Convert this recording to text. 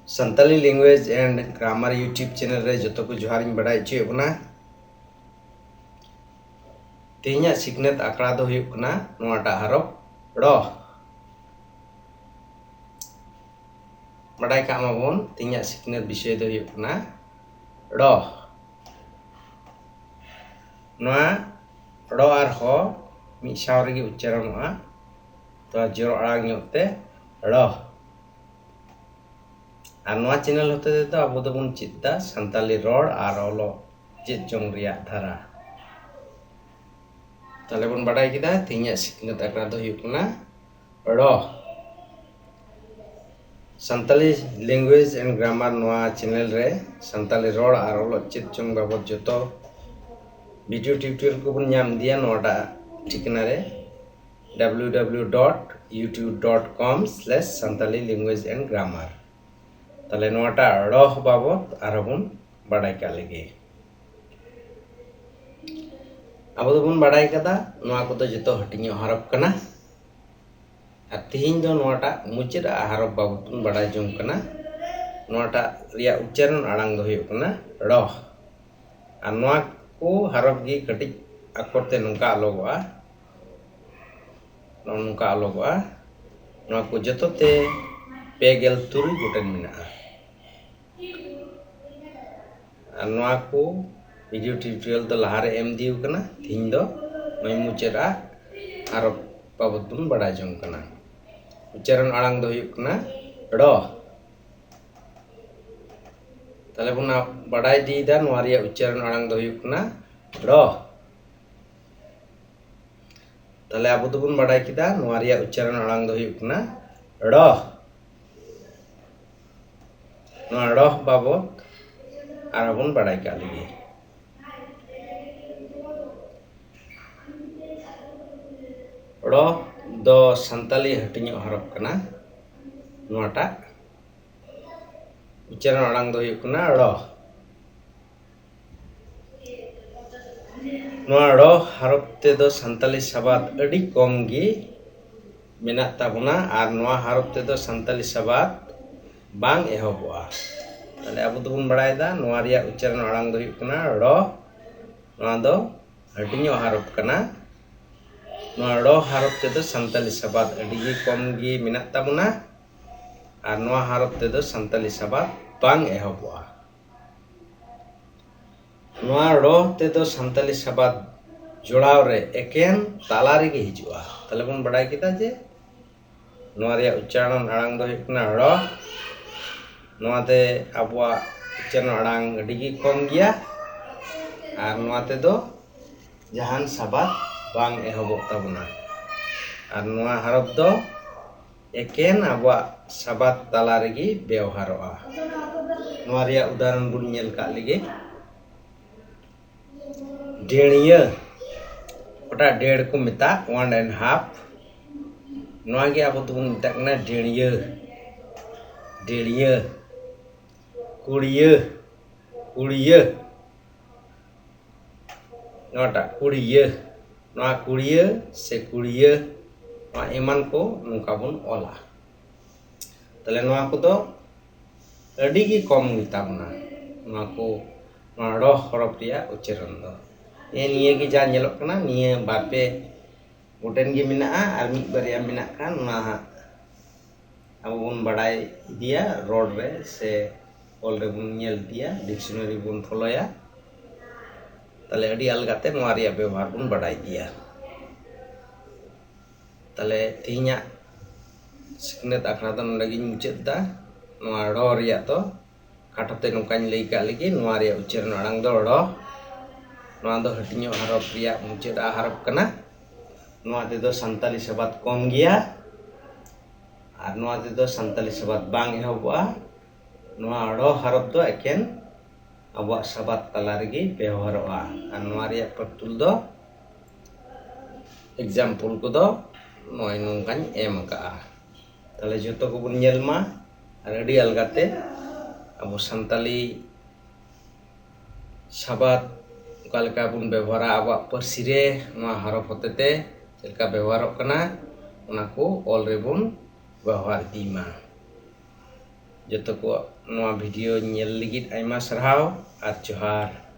Santali language and grammar YouTube channel रे जो को जोहार बड़ा चे बना तेहना सिखनेत आकड़ा दो हरफ ड़ बड़ा कामाबन तेहना सिखनेत विषय दो ड़ ड़ और ह मिद साव रेगे उच्चारणोगा तो जोर आड़ांगते ड़ और चैनल होते तो अब दोबन चेदा सानताली रड़ और ऑलो चेद जोंग रिया धारा ताले बन बड़ा किदा तेहना सिखनेत आकड़ा दो ड़ Santali language and grammar channel रे संताली रड़ और ऑलो चेद जोंग बाबद जो वीडियो ट्यूटोरियल को बन नाम दिया नोटा ठिकाना रे www.youtube.com/santali language and grammar ताले नोटा ड़ बाबद आरोबन बड़ाई का लगे अब दोबन बड़ाई कदा नोआ को तो जतो हटिंग हरफ कना और तेहिं दो नोटा मुचाद हरफ बाबद बन बड़ाई जोंग कना नोटा रिया उच्चारण आड़ांग दो हुयुग कना ड़ और नोआ को हरफ गी कटिज अक्षर ते नोंका अलगोआ नोंका अलगोआ नोआ को जतो ते 53 गोटेन मेनाआ और नोआ को वीडियो ट्यूटोरियल तो लहारे एम दिउ कना थिन दो नोय मुचादा हरफ बाबद बन बड़ा जोंग कना उच्चारण आड़ांग दो हुयुग कना ड़ ताले बन बड़ा दीदा नोआ रिया उच्चारण आड़ांग दो हुयुग कना ड़ ताले अब दोबन बड़ा किदा नोआ रिया उच्चारण आड़ांग दो हुयुग कना ड़ नोआ ड़ बाबद आरोबन बड़ा का लगे ड़ दो सानताली हटिंग हरफ कना नोटा उच्चारण आड़ांग दो हुयुग कना ड़ नोआ ड़ हरफ ते दो सानताली सबाद अड़ी कम गी मेना ताबना और नोआ हरफ ते दो सानताली सबाद बांग एहबोआ ताले अब दोबन बड़ायदा नोआ रिया उच्चारण आड़ांग दो हुयुग कना ड़ नोआ दो हटिंग हरफ कना नोआ ड़ हरफ ते दो सानताली सबाद अड़ी गी कम गी मेना ताबना और नोआ हरफ ते दो सानताली सबाद बांग एहबोआ नोआ ड़ ते दो सानताली सबाद जोड़ाव रे एकेन ताला रेगे हिजुआ ताले बन बड़ाई किदा जे नोआ रिया उच्चारण आड़ांग दो हुयुग कना ड़ नोआ ते आबुआ उच्चारण आड़ांग अड़ी गी कम गया और नोआ ते दो जहान सबाद बांग एहबोग ताबना और नोआ हरफ दो एकेन आबुआ सबाद ताला रेगे व्यवहारोआ नोआ रिया उदाहरण बुन नेल का लगे डेढ़िया ओटा डेढ़ को मिता 1.5 नोआ गे अब तो मिता कना डेढ़िया डेढ़िया कुड़िया कुड़िया नोटा कुड़िया नोआ कुड़िया से कुड़िया नोआ एमान को नोंका बन ओला ताले नोआ को दो अड़ी गी कम गिताबना नोआ को नोआ ड़ हरफ रिया उच्चारण दो निये गी जा नेलोग कना निये बापे गोटेन गी मेनाआ और मिद बारिया मेना खान ना अब बन बड़ाई दिया रोड रे से ऑल रे बन नेल दिया डिक्शनरी बन फॉलोया ताले अड़ी अलगाते नोआ रिया व्यवहार बन बड़ाई दिया ताले तेहना सिखनेत आखड़ा तो नोंडे गिन मुचादा नोआ ड़ रिया तो काटोते नोंकाñ लई का लगी नोआ रिया उच्चारण आड़ांग दो ड़ नोआ दो हटिंग हरफ रिया मुचादा हरफ कना नोआ ते दो सानताली सबाद कम गया और नोआ ते दो सानताली सबाद बांग एहबोआ नोआ ड़ हरफ दो एकेन आबुआ सबाद ताला रेगे व्यवहारोआ और नोआ रिया पटुल दो एग्जाम्पल को दो नोय नोंकाñ एम का ताले जतो को बन नेल मा और अड़ी अलगाते अब सानताली सबाद कालका बन व्यवहारा आबुआ पारसी रे नोआ हरफ होतेते चलका व्यवहारोग कना ओना को ऑल रे बन व्यवहार दीमा joto ko noa video nyel ligit aima sarhau ar johar.